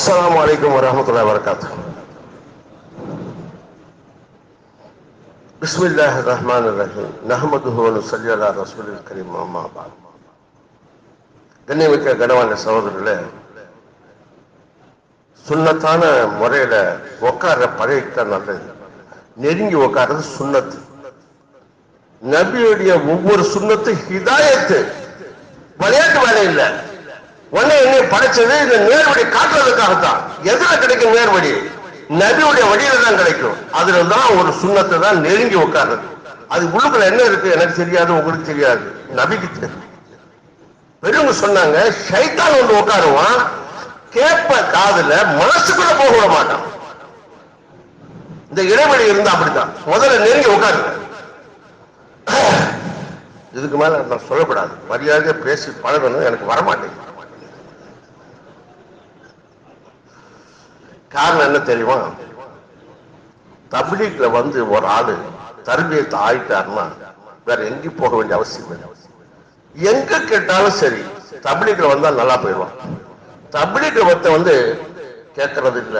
السلام عليكم ورحمة الله وبركاته. بسم الله الرحمن الرحيم. نحمده ونصلي على رسول الكريم. أما بعد. கண்ணியமிக்க கனவான சகோதரர்களே, சுன்னத்தான முறையில உட்கார பழகிட்ட நல்லது. நெருங்கி உட்கார்றது சுன்னத்து. நபியுடைய ஒவ்வொரு சுன்னத்து ஹிதாயத்து, விளையாட்டு வேலை இல்லை. உடனே என்ன படைச்சது இந்த நேர்வழி காட்டுறதுக்காகத்தான். எதுல கிடைக்கும் நேர்வழி? நபியுடைய வழியில தான் கிடைக்கும். அதுல தான் ஒரு சுண்ணத்தை தான் நெருங்கி உட்கார்றது. அது உள்ளுக்குள்ள என்ன இருக்கு எனக்கு தெரியாது, உங்களுக்கு தெரியாது, நபிக்கு தெரியும். பெரியவங்க சொன்னாங்க, ஷைத்தான் வந்து உட்காருவான், கேட்ப காதுல மனசுக்குள்ள போக விட மாட்டான். இந்த இடைவெளி இருந்தா அப்படித்தான். முதல்ல நெருங்கி உட்காருங்க. இதுக்கு மேல நான் சொல்லக்கூடாது, மரியாதையா பேசி பழகணும், எனக்கு வரமாட்டேங்குது. காரணம் என்ன தெரியுமா? தப்லீக்ல வந்து ஒரு ஆளு தர்பியத்தை ஆயிட்டாருன்னா வேற எங்கேயும் போக வேண்டிய அவசியம் இல்லை. எங்க கேட்டாலும் சரி, தப்லீக்ல வந்தா நல்லா போயிடுவான். தப்லீக்ல வந்து கேட்கறது இல்ல,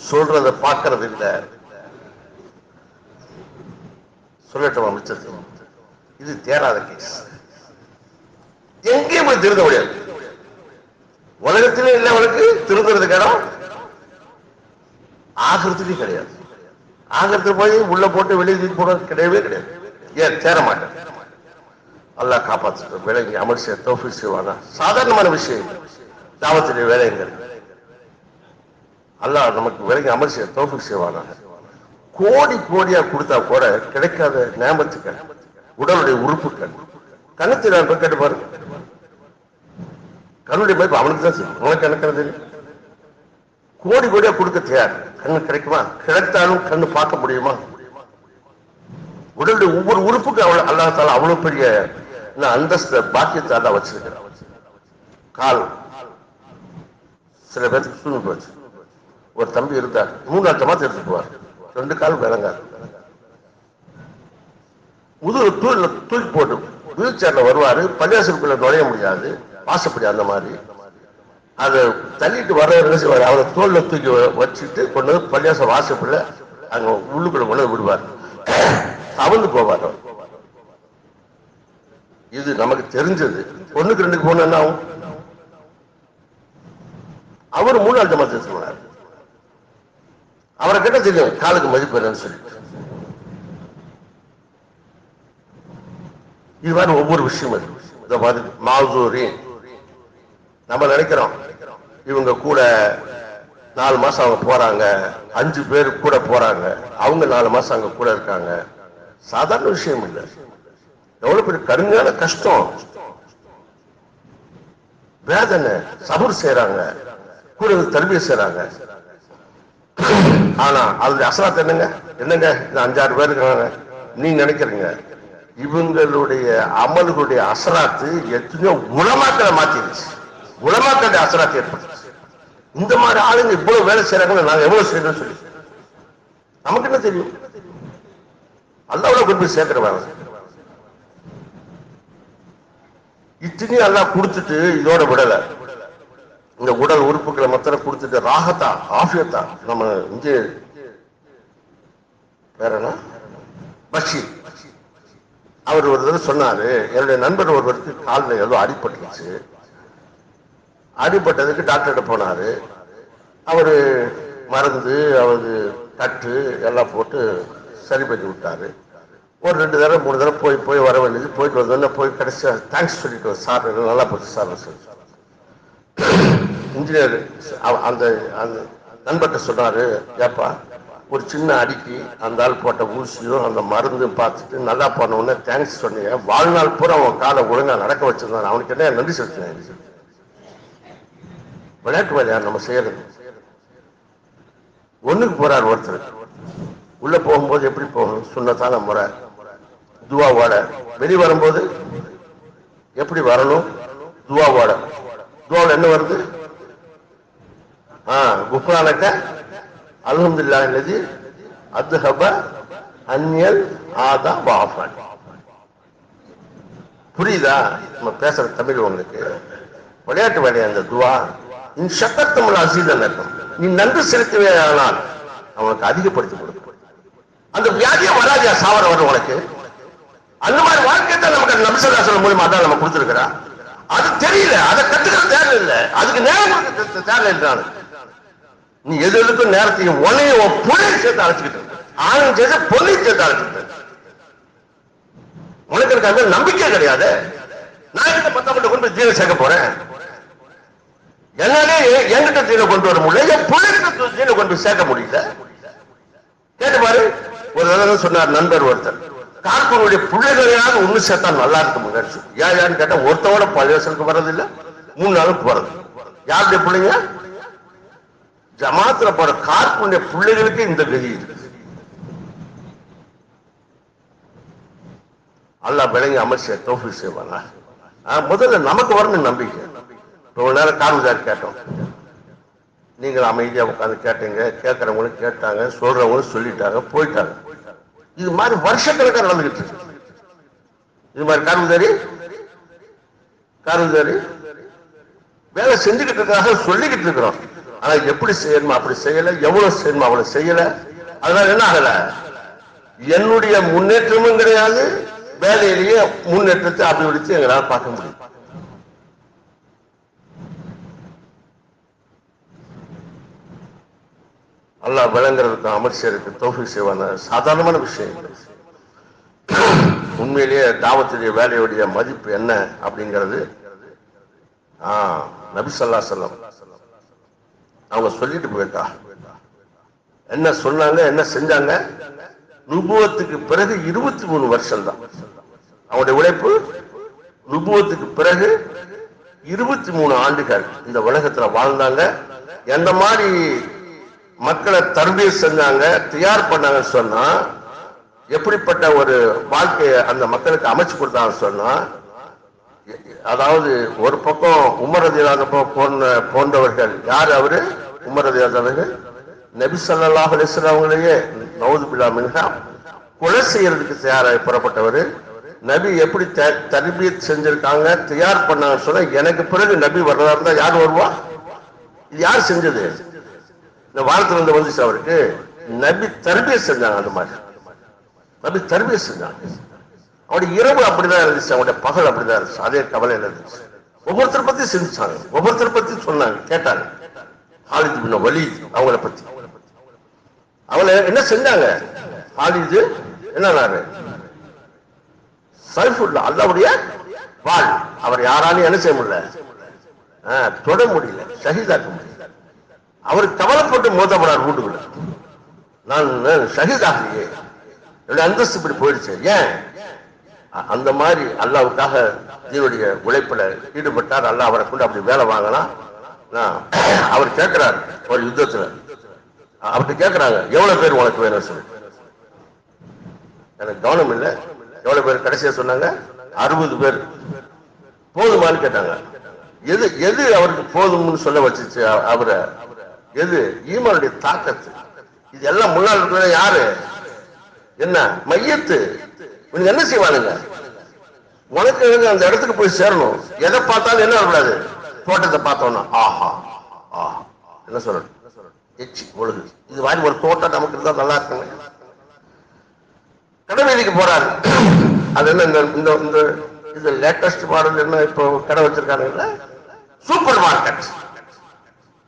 சொல்றத பார்க்கறது இல்ல. சொல்லட்டும் அமைச்சர், இது தேராத கேஸ். எங்கேயும் போய் திருந்த முடியாது. உலகத்திலே இல்லை அவனுக்கு திருந்துறதுக்கு இடம், ஆகிறதுக்கு கிடையாது. ஆகிறதுக்கு போய் உள்ள போட்டு வெளியே தூக்கி போட கிடையவே கிடையாது. ஏன் தேர மாட்டேன். அல்லாஹ் காப்பாற்று, விலைங்க அமல் செய்ய தௌஃபீக் செய்வானா. சாதாரணமான விஷயம் தாவத்திலே வேலைங்கள். அல்லாஹ் நமக்கு விலைங்க அமல் செய்ய தௌஃபீக் செய்வானா. கோடி கோடியா கொடுத்தா கூட கிடைக்காத நேமத்துக்கள், உடலுடைய உறுப்புகள். கண்ணத்தில் கேட்டு பாரு, கண்ணுடைய மதிப்பு அவனுக்கு தான் செய்யும், உனக்கு எனக்கு தெரியும். கோடி கோடியா கொடுக்க தயார். கண்ணு கிடைக்குமா? கிடைத்தாலும் கண்ணு பார்க்க முடியுமா? உடலுடைய ஒவ்வொரு உறுப்புக்கு அல்லாஹ் அவ்வளவு பெரிய அந்தஸ்த பாக்கியத்தை அல்லாஹ் வச்சிருக்கிறான். கால் சில பேருக்கு சூழ்நிலை போச்சு. ஒரு தம்பி இருந்தார், 3 நாள் ஜமாத் எடுத்துட்டு போவார், 2 கால் விளங்காது. முதுகு தூக்கி போட்டு வீல் சேர்ல வருவாரு. பள்ளியாசலுக்குள்ள நுழைய முடியாது, வாசப்படி அந்த மாதிரி. அதை தள்ளிட்டு வர்றவர் அவரை தோல்ல தூக்கி வச்சுட்டு கொண்டு வந்து பள்ளியாச வாசப்படில அங்க உள்ளுக்குள்ள கொண்டு விடுவார். தவந்து போவார். இது நமக்கு தெரிஞ்சது. 1க்கு 2க்கு போன என்ன ஆகும்? அவர் 3 நாள் ஜமாத் எடுத்துனார். அவரை கிட்ட தெரியும் காலுக்கு மதிப்பு என்னன்னு சொல்லிட்டு. இது மாதிரி ஒவ்வொரு விஷயம் இருக்கு. இந்த மாதிரி மாசூரி நம்ம நினைக்கிறோம் இவங்க கூட 4 மாசம் அவங்க போறாங்க, 5 பேர் கூட போறாங்க, அவங்க 4 மாசம் அங்க கூட இருக்காங்க. சாதாரண விஷயம் இல்லை. எவ்வளவு பெரிய கடுமையான கஷ்டம், வேதனை, சபூர் செய்யறாங்க, கூட தர்பியா செய்யறாங்க. ஆனா அதுல அசராத் என்னங்க என்னங்க இந்த 5-6 பேர் இருக்காங்க. நீங்க நினைக்கிறீங்க இவங்களுடைய அமல்களுடைய அசராத்து எத்தனையோ உலமாக்களை மாத்திருச்சு. உலமாக்களுடைய அசராத்து ஏற்படுச்சு. இந்த மாதிரி ஆளுங்க இவ்வளவு வேலை செய்யறாங்கன்னு நாங்க எவ்வளவு செய்யணும்னு சொல்லி நமக்கு என்ன தெரியும்? அல்லாஹ்வுல கொண்டு போய் சேர்க்கிற வேலை. இத்தனையும் எல்லாம் கொடுத்துட்டு இதோட விடல. இந்த உடல் உறுப்புகளை மொத்தம் கொடுத்துட்டு ராகத்தா ஆஃபியத்தா. நம்ம இங்கே வேற என்ன பஷீர் அவர் ஒரு தடவை சொன்னாரு, என்னுடைய நண்பர் ஒருவருக்கு காலில் ஏதோ அடிபட்டுருச்சு. அடிபட்டதுக்கு டாக்டர்கிட்ட போனாரு. அவரு மருந்து, அவரு கட்டு எல்லாம் போட்டு சரி பண்ணி விட்டாரு. ஒரு 2 தடவை 3 தடவை போய் வர வேண்டியது. போயிட்டு வந்தோடனே போய் கடைசியா தேங்க்ஸ் சொல்லிட்டு சார் நல்லா போச்சு சார் சொல்லி. இன்ஜினியர் அந்த நண்பர்கிட்ட சொன்னாரு, ஏப்பா ஒரு சின்ன அடிக்கி அந்த ஆள் போட்ட ஊசியும் அந்த மருந்தும் பார்த்துட்டு நல்லா போன உடனே தேங்க்ஸ் சொன்னீங்க. வாழ்நாள் பூரா அவன் காலை ஒழுங்கா நடக்க வச்சிருந்தான், அவனுக்கு என்ன நன்றி செலுத்தினேன். விளையாட்டு வேலையா நம்ம செய்யறது? 1க்கு போறார் ஒருத்தர். உள்ள போகும்போது எப்படி போகணும்? சுன்னத்தான முறை துவாவோட. வெளியே வரும்போது எப்படி வரணும்? துவாவோட. துவாவோட என்ன வருது? குஃப்ரானக அல்ஹம்துலில்லாஹ் அல்லதி அத்ஹப அன்யல் ஆதா வஅஃபன். புரியுதா நம்ம பேசுற தமிழ்? உங்களுக்கு விளையாட்டு வேலையா அந்த துவா? நீ சக்கத்தமிழ் அசீதன் இருக்கும். நீ நன்றி செலுத்தவே ஆனால் அவனுக்கு அதிகப்படுத்தி கொடுக்கும். அந்த வியாதியை வராதியா சாவர வரும் உனக்கு. அந்த மாதிரி வாழ்க்கை தான் நமக்கு நபிசல்லாசலம் மூலியமா தான் நம்ம கொடுத்துருக்கிறா. அது தெரியல, அதை கத்துக்கிற தேவை இல்லை, அதுக்கு நேரம் தேவை என்றான். நீ எது எதுக்கும் நேரத்தையும் உன்னையும் பொருளையும் சேர்த்து அழைச்சிக்கிட்டு ஆணும் சேர்த்து பொருளையும் சேர்த்து அழைச்சிக்கிட்டு உனக்கு எனக்கு அந்த நம்பிக்கை கிடையாது. நான் இந்த 10 கொண்டு போய் தீனை சேர்க்க போறேன். என்னாலே என்கிட்ட தீனை கொண்டு வர முடியல, என் பிள்ளைகிட்ட தீனை கொண்டு போய் சேர்க்க முடியல. கேட்டு பாரு. ஒரு தடவை சொன்னார் நண்பர் ஒருத்தர், கார்பனுடைய பிள்ளைகளையாவது ஒண்ணு சேர்த்தா நல்லா இருக்கும். ஏன் யாருன்னு கேட்டா ஒருத்தவோட பழையசலுக்கு வர்றதில்லை, 3 நாளுக்கு போறது. யாருடைய பிள்ளைங்க? ஜமாத்துல போற கார்பனுடைய பிள்ளைகளுக்கு இந்த கதி இருக்கு. அல்லாஹ் விளங்கி அமைச்சர் தௌஃபீக் செய்வானா? முதல்ல நமக்கு வரணும் நம்பிக்கை. ரொம்ப நேரம் கார்மிதார் கேட்டோம், நீங்கள் அமைதியா உட்காந்து கேட்டீங்க, கேட்கறவங்களும் கேட்டாங்க, சொல்றவங்களும் சொல்லிட்டாங்க, போயிட்டாங்க. இது மாதிரி வருஷக்கணக்காக நடந்துகிட்டு இருக்கு. இது மாதிரி கார்மிதாரி வேலை செஞ்சுக்கிட்டு இருக்காங்க, சொல்லிக்கிட்டு இருக்கிறோம். ஆனா எப்படி செய்யணுமா அப்படி செய்யல, எவ்வளவு செய்யணுமா அவ்வளவு செய்யல. அதனால என்ன ஆகல, என்னுடைய முன்னேற்றமும் கிடையாது, வேலையிலேயே முன்னேற்றத்தை அபிவிருத்தி எங்களால் பார்க்க முடியும். அல்லாஹ் விளங்குறதுக்கு அமைச்சருக்கு தௌஃபீக் செய்வான சாதாரணமான விஷயம். உண்மையிலேயே தாவத்துடைய வேலையுடைய மதிப்பு என்ன அப்படிங்கிறது நபி ஸல்லல்லாஹு அலைஹி வஸல்லம் அவங்க சொல்லிட்டு போயிட்டா. என்ன சொன்னாங்க, என்ன செஞ்சாங்க? நுபுவத்துக்கு பிறகு 23 வருஷம் தான் அவருடைய உழைப்பு. நுபுவத்துக்கு பிறகு 23 ஆண்டுகள் இந்த உலகத்துல வாழ்ந்தாங்க. எந்த மாதிரி மக்களை தர்பியத் செஞ்சாங்க, தயார் பண்ணாங்கன்னு சொன்னா, எப்படிப்பட்ட ஒரு வாழ்க்கையை அந்த மக்களுக்கு அமைச்சு கொடுத்தாங்கன்னு சொன்னா, அதாவது ஒரு பக்கம் உமர் ரலியல்லாஹு போன்றவர்கள். யார் அவரு? உமர் ரலியல்லாஹு நபி ஸல்லல்லாஹு அலைஹி வஸல்லம் அவங்களையே நவுது பில்லாஹ் மின்ஹா கொலை செய்யறதுக்கு தயாராக புறப்பட்டவர். நபி எப்படி தர்பியத் செஞ்சிருக்காங்க, தயார் பண்ணாங்கன்னு சொன்னா, எனக்கு பிறகு நபி வர்றதா இருந்தா யார் வருவா? இது யார் செஞ்சது? இந்த வாரத்துல இருந்து வந்துச்சு அவருக்கு. நபி தர்பியத் செஞ்சாங்க. அந்த மாதிரி நபி தர்பியத் செஞ்சாங்க. அவருடைய இரவு அப்படிதான் இருந்துச்சு, அவருடைய பகல் அப்படிதான் இருந்துச்சு. அதே கவலையில இருந்துச்சு. ஒவ்வொருத்தரை பத்தி சிந்திச்சாங்க, ஒவ்வொருத்தரை பத்தி சொன்னாங்க, கேட்டாங்க. ஹாலித் பின் வலீத் அவங்கள பத்தி அவங்கள என்ன செஞ்சாங்க? ஹாலித் என்ன சைஃபுல்லா அல்லாஹ்வுடைய வாள். அவர் யாராலையும் என்ன செய்ய முடியல, தொட முடியல, ஷஹீதாக்க முடியல. அவர் கவலைப்பட்டு மோதப்படார் வீட்டுக்குள்ள. நான் ஷஹீதாகலையே, என்னுடைய அந்தஸ்து இப்படி போயிடுச்சு. ஏன்? அந்த மாதிரி அல்லாஹ்வுக்காக தீனுடைய உழைப்புல ஈடுபட்டார். அல்லாஹ் அவரை கொண்டு அப்படி வேலை வாங்கினா. அவர் கேட்கிறார் ஒரு யுத்தத்துல, அப்படி கேட்கிறாங்க, எவ்வளவு பேர் உனக்கு வேணும் சொல்லி. எனக்கு கவனம் இல்லை, எவ்வளவு பேர்? கடைசியா சொன்னாங்க 60 பேர். போதுமான்னு கேட்டாங்க. எது எது அவருக்கு போதும்னு சொல்ல வச்சுச்சு அவரை? எது? ஈமானுடைய தாக்கத்து. இது எல்லாம் முன்னாள் இருக்கிற யாரு? என்ன மையத்து. உனக்கு என்ன செய்வானுங்க? உனக்கு அந்த இடத்துக்கு போய் சேரணும். எதை பார்த்தாலும் என்ன வரக்கூடாது? தோட்டத்தை பார்த்தோம்னா ஆஹா ஆஹா என்ன சொல்லணும், எச்சி ஒழுகு. இது மாதிரி ஒரு தோட்டம் நமக்கு இருந்தா நல்லா இருக்குங்க. கடை வீதிக்கு போறாரு. அது என்ன இந்த இந்த இது லேட்டஸ்ட் மாடல் என்ன இப்போ கடை வச்சிருக்காங்க, சூப்பர் மார்க்கெட்.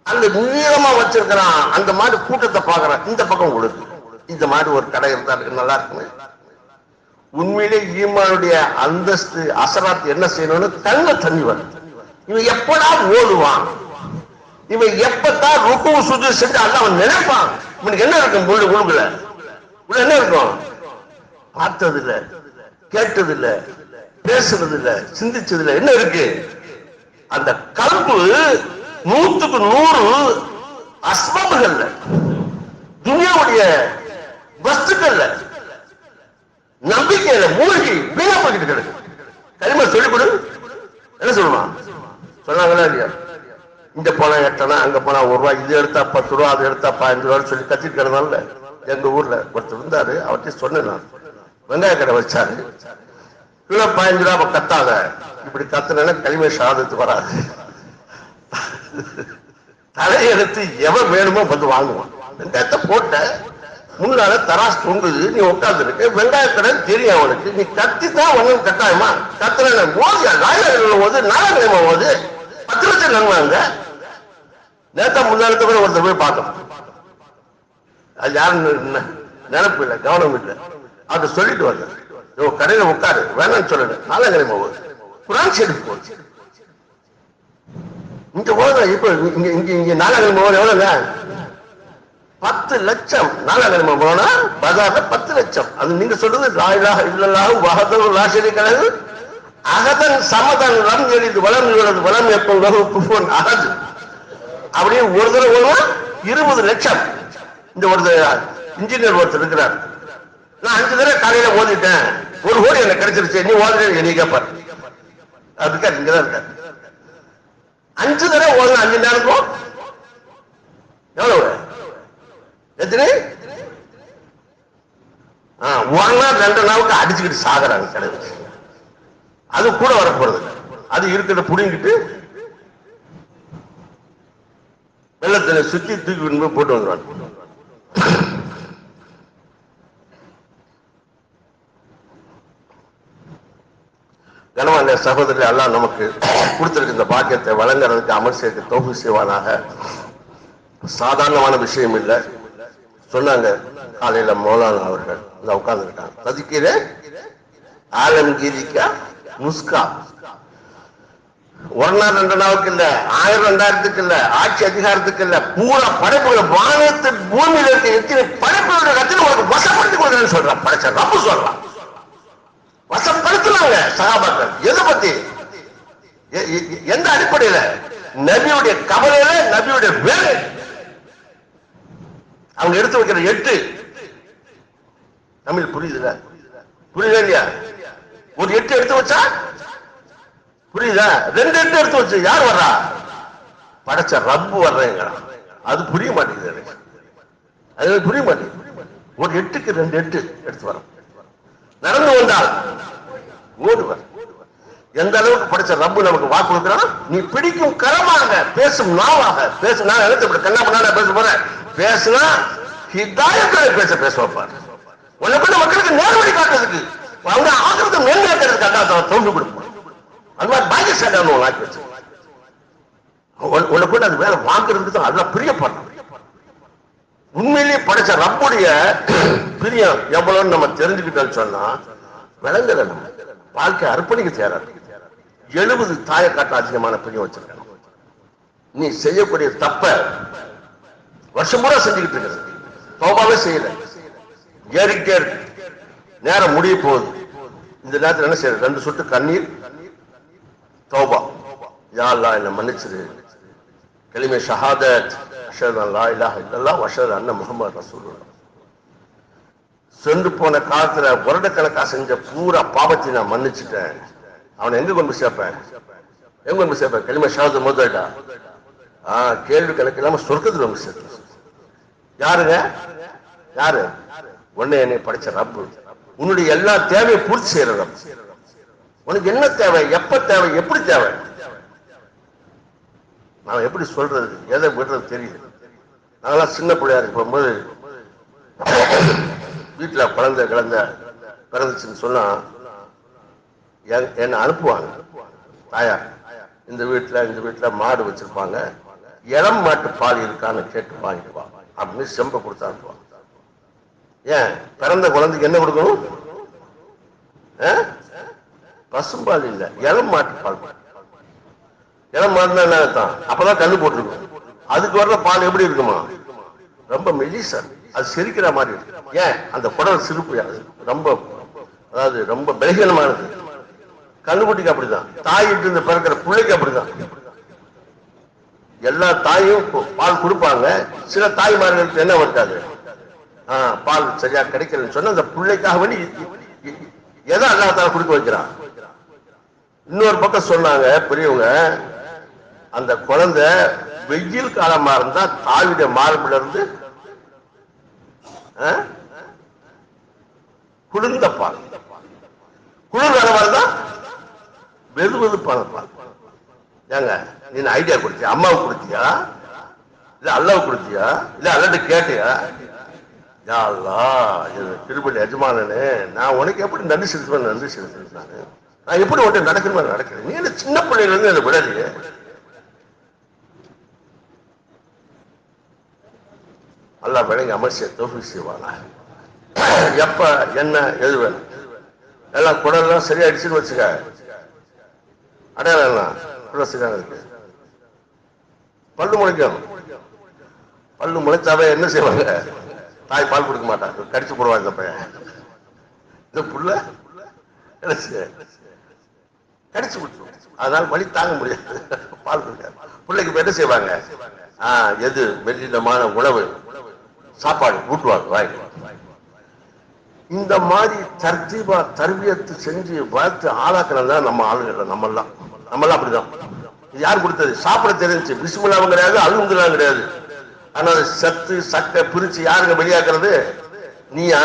அந்த நீளமா வச்சிருக்கிறான். அந்த மாதிரி கூட்டத்தை பாக்குறான். இந்த பக்கம் ஒழுகு. இந்த மாதிரி ஒரு கடை இருந்தா நல்லா இருக்குங்க. உண்மையிலே ஈமானுடைய அந்தஸ்து அசராத் என்ன செய்யணும்னு கண்ண தண்ணி வரும். இவன் எப்படா ஓடுவான், இவன் எப்பத்தான் ருக்கு சுஜூது செஞ்சு அல்ல அவன் நினைப்பான். இவனுக்கு என்ன இருக்கும்? உள்ள என்ன இருக்கும்? பார்த்தது இல்ல, கேட்டது இல்ல, பேசுறது இல்ல, சிந்திச்சது இல்ல. என்ன இருக்கு? அந்த கல்பு 100க்கு 100 அஸ்பாபுகள்ல, துனியாவுடைய வஸ்துக்கள்ல, நம்பிக்கையில மூழ்கி வீணா போய்கிட்டு கிடக்கு. களிமா சொல்லிக் கொடு. என்ன சொல்லுவான்? சொன்னாங்களா இல்லையா? இங்க போனா 8 அணா, அங்க போனா 1 ரூபாய், இது எடுத்தா 10 ரூபா, அது எடுத்தா 15 ரூபான்னு சொல்லி கத்திட்டு கிடந்தால. எங்க ஊர்ல ஒருத்தர் இருந்தாரு, அவர்கிட்ட சொன்னேன் நான். வெங்காய கடை வச்சாரு. கிலோ 15 ரூபா கத்தாத. இப்படி கத்துனா களிமை ஷஹாதத்து வராது. தலையெடுத்து எவன் வேணுமோ வந்து வாங்குவான். வெங்காயத்தை போட்ட முன்னால தராசு தொங்குது, நீ உட்கார்ந்து இருக்க, வெங்காய கடை தெரியும் அவனுக்கு, நீ கத்தி தான் ஒன்னும் கட்டாயமா கத்துல போது ராயல் போது நாலாங்கிழமை போது 10 லட்சம் நன்மைங்க. நேத்தா முன்னாடி கூட ஒருத்தர் போய் பார்க்கணும், அது யாருன்னு நினைப்பு இல்லை, கவனம் இல்லை, அதை சொல்லிட்டு வந்தேன். கடையில உட்காரு வேணாம்னு சொல்லல, நாலாங்கிழமை போகுது குரான் ஷெரீஃப் போச்சு. இங்க போதும், இப்ப இங்க இங்க இங்க நாலாங்கிழமை போது எவ்வளவுங்க? 10 லட்சம். நாலாங்கிழமை போனா பஜார்ல 10 லட்சம். அது நீங்க சொல்றது லா இலாஹ இல்லல்லாஹு வஹ்தஹு லா ஷரீக லஹு அஹதன் ஸமதன் லம் யலித் வலம் யூலத் வலம் யகுல் லஹு குஃபுவன் அஹத். அப்படியே ஒரு தடவை 20 லட்சம். இந்த ஒரு இன்ஜினியர் ஒருத்தர் இருக்கிறார், நான் 5 தடவை காலையில ஓதிட்டேன், 1 கோடி எனக்கு கிடைச்சிருச்சு, நீ ஓதுறேன் என்னை கேட்பார். அதுக்கா இங்கதான் இருக்காரு. 5 தடவை ஓதுன 5 நேரத்துக்கும் எவ்வளவு? எத்தனை? 1 நாள் 2 நாளுக்கு அடிச்சுக்கிட்டு சாகுறாங்க கிடையாது. அது கூட வரப்போறது, அது இருக்கிறத புடிங்கிட்டு வெள்ளத்துல சுத்தி தூக்கி போட்டு வந்துடுவாங்க. கனவான சகோதரி, அல்லாஹ் நமக்கு கொடுத்திருக்க இந்த பாக்கியத்தை வழங்குறதுக்கு அமல் செய்ய தௌஃபீக் செய்வானாக. சாதாரணமான விஷயம் இல்லை. சொன்னாங்க காலையில மௌலானா அவர்கள் உட்கார்ந்து இருக்காங்க, ததிக்கிற ஆலம்கீரிக்கா முஸ்கா. 1 நாள் 2 நாளுக்கு இல்ல, 1000 2000க்கு இல்ல, ஆட்சி அதிகாரத்துக்கு இல்ல, பூரா படைப்புகளை வானத்து பூமியில இருக்க எத்தனை படைப்புகளுடைய ரத்தின உனக்கு வசப்படுத்திக் கொள்றேன்னு சொல்றான். படைச்ச ரப்பு சொல்றான், வசப்படுத்தினாங்க சகாபாக்கள். எதை பத்தி, எந்த அடிப்படையில? நபியுடைய கவலையில, நபியுடைய வேலை. அவங்க எடுத்து வைக்கிற 8 தமிழ் புரியுதுல? புரியுதா இல்லையா? ஒரு 8 எடுத்து வச்சா புரியுதா? 2 8 எடுத்து வச்சு யார் வர்றா? படைச்ச ரப்பு வர்றேங்கிறான். அது புரிய மாட்டேங்குது, அது புரிய மாட்டேங்குது. ஒரு 8க்கு 2 8 எடுத்து வர நடந்து வந்தால் ஓடுவர். எந்த அளவுக்கு படிச்ச ரப்பு நமக்கு வாக்கு கொடுக்கிறான். நீ பிடிக்கும் கரமாக, பேசும் நாவாக பேசுனா, எழுத்து கண்ணா பண்ணா பேச போற, பேசுனா ஹிதாயத்தை பேச வைப்பார். உனக்கு மக்களுக்கு நேர்வழி காட்டுறதுக்கு, அவங்க ஆகிறது மேன்மையாக்கிறதுக்கு அல்லா தோல்வி கொடுப்பான். அது மாதிரி பாக்கியசாலி ஆக்கி வச்சு உனக்கு அது வேலை வாங்குறதுக்கு தான் அதெல்லாம் பிரியப்படுறோம். உண்மையிலேயே படைச்ச ரப்புடைய பிரியம் எவ்வளவுன்னு நம்ம தெரிஞ்சுக்கிட்டோம்னு சொன்னா விளங்கல. நம்ம வாழ்க்கை அர்ப்பணிக்க தயாராக 70 தாய காட்ட அதிகமான பிரியம் வச்சிருக்காங்க. நீ செய்யக்கூடிய தப்ப வருஷம் பூரா செஞ்சுக்கிட்டு இருக்கிறது, தௌபாவே செய்யல, ஏறிக்கிட்டே இருக்கு, நேரம் முடிய போகுது. இந்த நேரத்தில் என்ன செய்யற? 2 சொட்டு கண்ணீர், தௌபா, யா அல்லாஹ் என்னை மன்னிச்சிரு, கலிமே ஷஹாதத் அஷ்ஹது அல்லா இலாஹ இல்லல்லாஹ் வ அஷ்ஹது அன்ன முஹம்மது ரசூலுல்லாஹ். சென்று போன காலத்துல வருடக்கணக்கா செஞ்ச பூரா பாவத்தை நான் மன்னிச்சுட்டேன். அவனை எங்க கொண்டு சேர்ப்பேன்? எங்க கொண்டு சேர்ப்பேன்? கலிமே ஷஹாதத் முதல்டா கேள்வி கணக்கு இல்லாம சொர்க்கத்துல வந்து சேர்த்து. யாருங்க? யாரு? உன்னை என்னை படைச்ச ரப்பு, உன்னுடைய எல்லா தேவையை பூர்த்தி செய்யற ரப்பு. உனக்கு என்ன தேவை, எப்ப தேவை, எப்படி தேவை? நான் எப்படி சொல்றது, எதை விடுறது தெரியல. நாங்களாம் சின்ன பிள்ளையா இருக்கும்போது வீட்டுல குழந்தை பிறந்துச்சுன்னு சொன்னா என்ன அனுப்புவாங்க தாயார். இந்த வீட்டுல மாடு வச்சிருப்பாங்க, இளம் மாட்டு பால் இருக்கான்னு கேட்டு வாங்கிடுவாங்க அப்படின்னு செம்ப கொடுத்து அனுப்புவாங்க. ஏன்? பிறந்த குழந்தைக்கு என்ன கொடுக்கணும்? பசும்பால் இல்ல, இளம் மாட்டு பால். இளம் மாடுனா என்ன அர்த்தம்? அப்பதான் கண்ணு போட்டுருக்கும். அதுக்கு வர்ற பால் எப்படி இருக்குமா? ரொம்ப மெலிசா, அது சிரிக்கிற மாதிரி இருக்கு. ஏன்? அந்த குடல் சிரிப்பு ரொம்ப, அதாவது ரொம்ப பலகீனமானது. கண்ணுக்குட்டிக்கு அப்படிதான், தாயிட்டு இருந்து பிறக்கிற பிள்ளைக்கு அப்படிதான். எல்லா தாயும் பால் கொடுப்பாங்க, சில தாய்மார்களுக்கு என்ன இருக்காது, பால் சரியா கிடைக்கலன்னு சொன்னா அந்த பிள்ளைக்காக வேண்டி எதை அல்லாஹ் கொடுக்க வைக்கிறான். இன்னொரு பக்கம் சொன்னாங்க பெரியவங்க, அந்த குழந்தை வெயில் காலமா இருந்தா தாயுடைய மார்பில இருந்து குளிர்ந்த பால், குளிர் காலமா இருந்தா வெது வெதுப்பான பால். ஏங்க நீ ஐடியா கொடுத்தியா? அம்மாவுக்கு கொடுத்தியா? இல்ல அல்லாஹ் கொடுத்தியா, இல்ல அல்லாட்ட கேட்டியா? யா அல்லாஹ், திருப்பதி எஜமானனே, நான் உனக்கு எப்படி நன்றி செலுத்துவேன்? நன்றி செலுத்துறேன். நான் எப்படி உன்ட்டு நடக்கணுமா நடக்கிறேன்? நீ என்ன சின்ன பிள்ளைல இருந்து என்ன விடலையே. அல்லாஹ் விளங்கி அமைச்சர் தௌஃபீக் செய்வானா. எப்ப என்ன எது வேணும் எல்லாம் குடல்லாம் சரியாயிடுச்சுன்னு வச்சுக்க, அடையாளம் இருக்கு. பல்லு முளைக்கும். பல்லு முளைச்சாவே என்ன செய்வாங்க? தாய் பால் கொடுக்க மாட்டாங்க, கடிச்சு போடுவாங்க. இந்த பையன் இந்த புள்ள கடிச்சு கொடுத்துரும். அதனால வலி தாங்க முடியாது, பால் கொடுக்காது. பிள்ளைக்கு என்ன செய்வாங்க? எது மெல்லினமான உணவு சாப்பாடு ஊட்டுவாங்க வாய்க்கு. இந்த மாதிரி தர்த்தீபா தர்பியத்து செஞ்சு வளர்த்து ஆளாக்குறது தான் நம்ம ஆளுங்க. நம்மெல்லாம் அப்படிதான். யார் கொடுத்தது? சாப்பிட தெரிஞ்சு பிஸ்மில்லாவும் கிடையாது, அல்ஹம்துலில்லாஹ் கிடையாது. ஆனா சத்து சட்டை பிரிச்சு யாருங்க வெளியாக்குறது? நீயா?